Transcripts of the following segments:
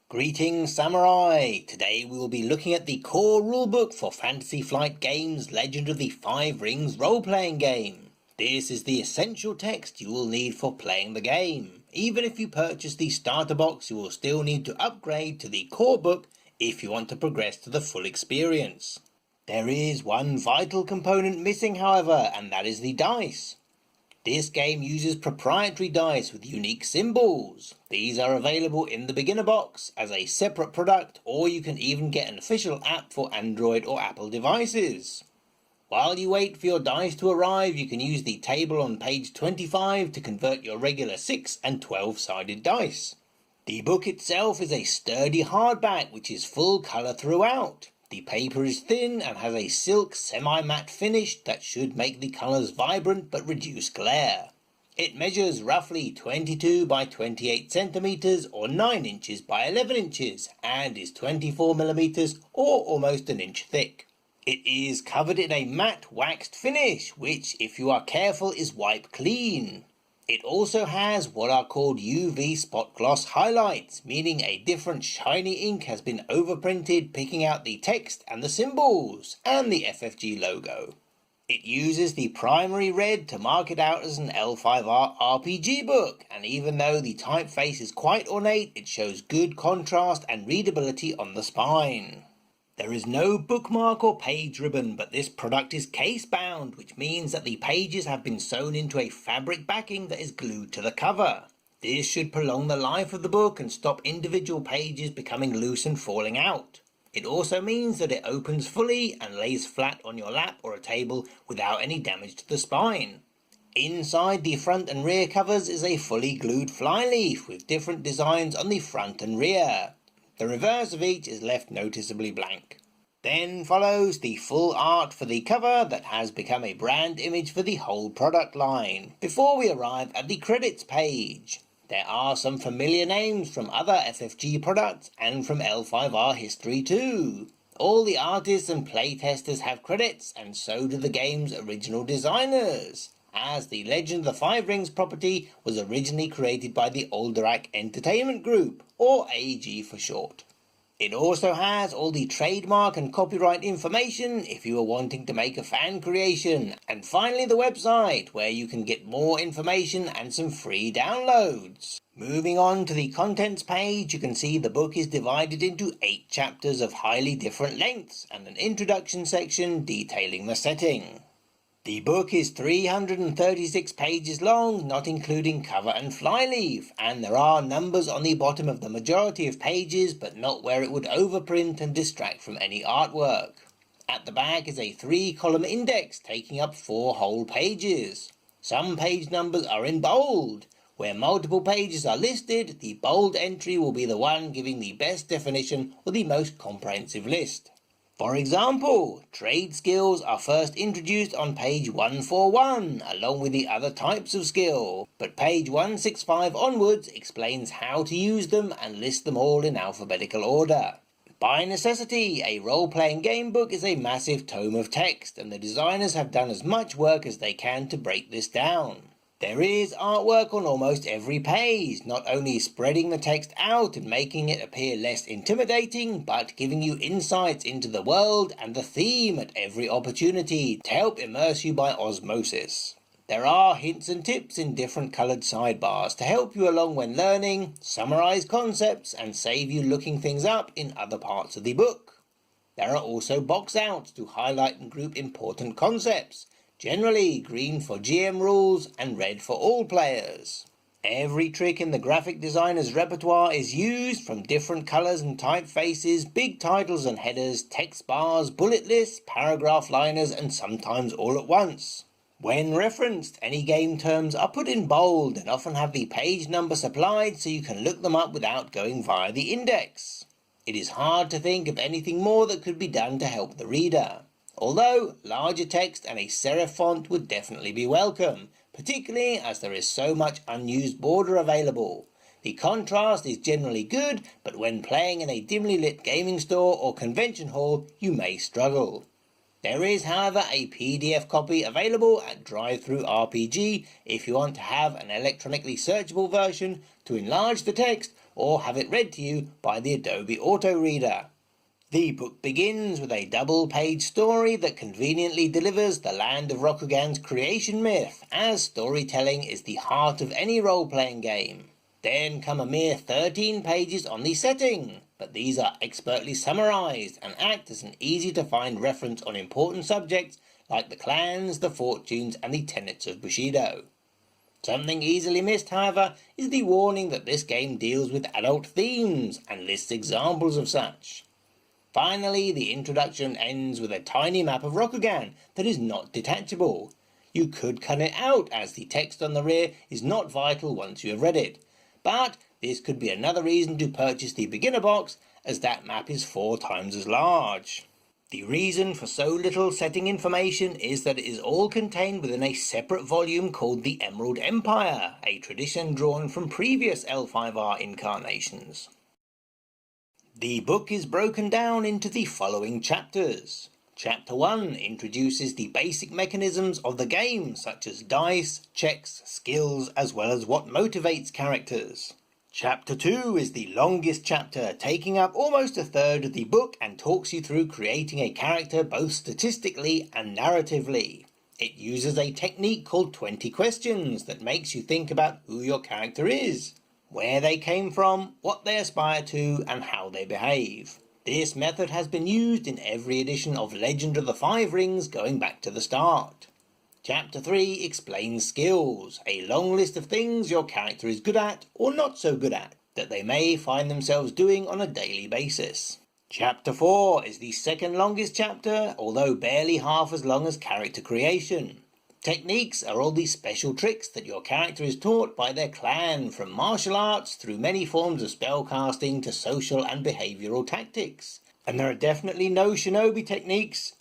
Greetings Samurai! Today we will be looking at the core rulebook for Fantasy Flight Games' Legend of the Five Rings role-playing game. This is the essential text you will need for playing the game. Even if you purchase the starter box, you will still need to upgrade to the core book if you want to progress to the full experience. There is one vital component missing however, and that is the dice. This game uses proprietary dice with unique symbols. These are available in the beginner box as a separate product, or you can even get an official app for Android or Apple devices. While you wait for your dice to arrive, you can use the table on page 25 to convert your regular 6 and 12-sided dice. The book itself is a sturdy hardback which is full colour throughout. The paper is thin and has a silk semi-matte finish that should make the colours vibrant but reduce glare. It measures roughly 22 by 28 centimetres or 9 inches by 11 inches and is 24 millimetres or almost an inch thick. It is covered in a matte waxed finish which, if you are careful, is wipe clean. It also has what are called UV spot gloss highlights, meaning a different shiny ink has been overprinted picking out the text and the symbols, and the FFG logo. It uses the primary red to mark it out as an L5R RPG book, and even though the typeface is quite ornate, it shows good contrast and readability on the spine. There is no bookmark or page ribbon, but this product is case bound, which means that the pages have been sewn into a fabric backing that is glued to the cover. This should prolong the life of the book and stop individual pages becoming loose and falling out. It also means that it opens fully and lays flat on your lap or a table without any damage to the spine. Inside the front and rear covers is a fully glued flyleaf with different designs on the front and rear. The reverse of each is left noticeably blank. Then follows the full art for the cover that has become a brand image for the whole product line, before we arrive at the credits page. There are some familiar names from other FFG products and from L5R history too. All the artists and playtesters have credits, and so do the game's original designers, as the Legend of the Five Rings property was originally created by the Alderac Entertainment Group, or AG for short. It also has all the trademark and copyright information if you are wanting to make a fan creation, and finally the website where you can get more information and some free downloads. Moving on to the contents page, you can see the book is divided into 8 chapters of highly different lengths and an introduction section detailing the setting. The book is 336 pages long, not including cover and flyleaf, and there are numbers on the bottom of the majority of pages, but not where it would overprint and distract from any artwork. At the back is a 3-column index taking up 4 whole pages. Some page numbers are in bold. Where multiple pages are listed, the bold entry will be the one giving the best definition or the most comprehensive list. For example, trade skills are first introduced on page 141, along with the other types of skill, but page 165 onwards explains how to use them and lists them all in alphabetical order. By necessity, a role-playing game book is a massive tome of text, and the designers have done as much work as they can to break this down. There is artwork on almost every page, not only spreading the text out and making it appear less intimidating, but giving you insights into the world and the theme at every opportunity to help immerse you by osmosis. There are hints and tips in different coloured sidebars to help you along when learning, summarise concepts and save you looking things up in other parts of the book. There are also box outs to highlight and group important concepts, generally green for GM rules and red for all players. Every trick in the graphic designer's repertoire is used, from different colours and typefaces, big titles and headers, text bars, bullet lists, paragraph liners, and sometimes all at once. When referenced, any game terms are put in bold and often have the page number supplied so you can look them up without going via the index. It is hard to think of anything more that could be done to help the reader, although larger text and a serif font would definitely be welcome, particularly as there is so much unused border available. The contrast is generally good, but when playing in a dimly lit gaming store or convention hall, you may struggle. There is, however, a PDF copy available at Drive-Thru RPG if you want to have an electronically searchable version to enlarge the text or have it read to you by the Adobe Autoreader. The book begins with a double-page story that conveniently delivers the land of Rokugan's creation myth, as storytelling is the heart of any role-playing game. Then come a mere 13 pages on the setting, but these are expertly summarised and act as an easy-to-find reference on important subjects like the clans, the fortunes, and the tenets of Bushido. Something easily missed, however, is the warning that this game deals with adult themes and lists examples of such. Finally, the introduction ends with a tiny map of Rokugan that is not detachable. You could cut it out, as the text on the rear is not vital once you have read it, but this could be another reason to purchase the beginner box, as that map is 4 times as large. The reason for so little setting information is that it is all contained within a separate volume called the Emerald Empire, a tradition drawn from previous L5R incarnations. The book is broken down into the following chapters. Chapter 1 introduces the basic mechanisms of the game, such as dice, checks, skills, as well as what motivates characters. Chapter 2 is the longest chapter, taking up almost a third of the book and talks you through creating a character both statistically and narratively. It uses a technique called 20 questions that makes you think about who your character is, where they came from, what they aspire to, and how they behave. This method has been used in every edition of Legend of the Five Rings going back to the start. Chapter 3 explains skills, a long list of things your character is good at or not so good at, that they may find themselves doing on a daily basis. Chapter 4 is the second longest chapter, although barely half as long as character creation. Techniques are all the special tricks that your character is taught by their clan, from martial arts through many forms of spellcasting to social and behavioural tactics. And there are definitely no shinobi techniques.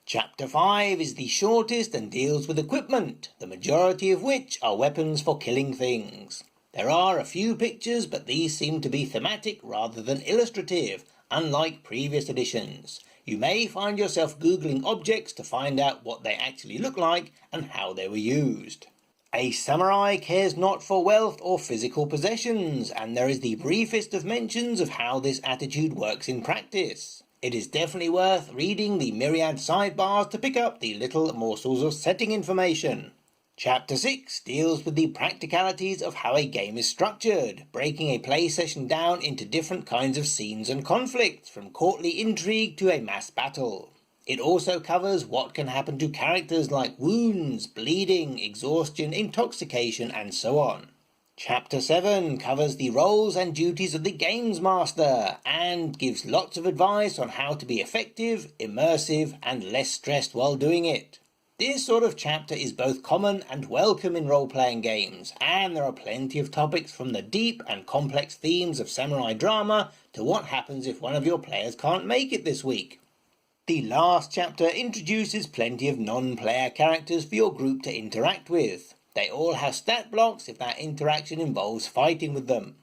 Chapter 5 is the shortest and deals with equipment, the majority of which are weapons for killing things. There are a few pictures, but these seem to be thematic rather than illustrative, unlike previous editions. You may find yourself googling objects to find out what they actually look like and how they were used. A samurai cares not for wealth or physical possessions, and there is the briefest of mentions of how this attitude works in practice. It is definitely worth reading the myriad sidebars to pick up the little morsels of setting information. Chapter 6 deals with the practicalities of how a game is structured, breaking a play session down into different kinds of scenes and conflicts, from courtly intrigue to a mass battle. It also covers what can happen to characters like wounds, bleeding, exhaustion, intoxication, and so on. Chapter 7 covers the roles and duties of the Games Master, and gives lots of advice on how to be effective, immersive, and less stressed while doing it. This sort of chapter is both common and welcome in role-playing games, and there are plenty of topics from the deep and complex themes of samurai drama to what happens if one of your players can't make it this week. The last chapter introduces plenty of non-player characters for your group to interact with. They all have stat blocks if that interaction involves fighting with them.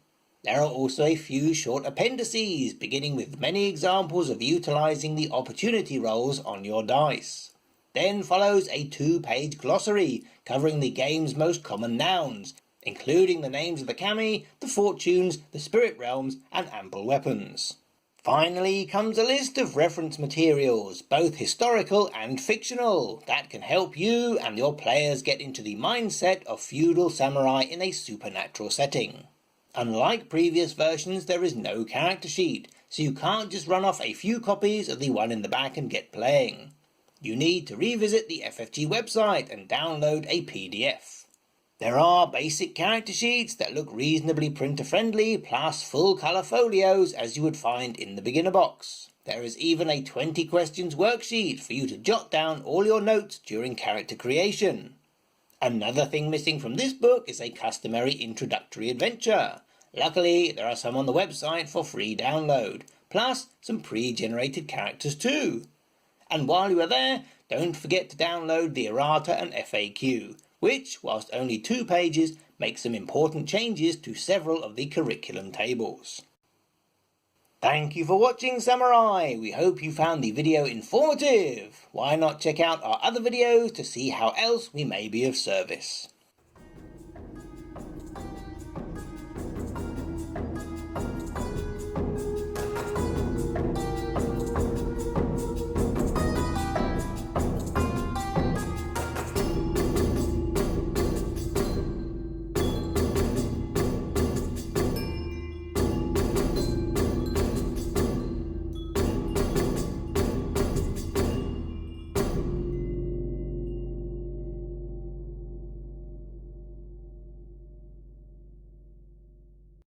There are also a few short appendices, beginning with many examples of utilising the opportunity rolls on your dice. Then follows a 2-page glossary covering the game's most common nouns, including the names of the kami, the fortunes, the spirit realms, and ample weapons. Finally comes a list of reference materials, both historical and fictional, that can help you and your players get into the mindset of feudal samurai in a supernatural setting. Unlike previous versions, there is no character sheet, so you can't just run off a few copies of the one in the back and get playing. You need to revisit the FFG website and download a PDF. There are basic character sheets that look reasonably printer-friendly, plus full-colour folios as you would find in the beginner box. There is even a 20 questions worksheet for you to jot down all your notes during character creation. Another thing missing from this book is a customary introductory adventure. Luckily, there are some on the website for free download, plus some pre-generated characters too. And while you are there, don't forget to download the errata and FAQ, which, whilst only 2 pages, makes some important changes to several of the curriculum tables. Thank you for watching, Samurai! We hope you found the video informative. Why not check out our other videos to see how else we may be of service.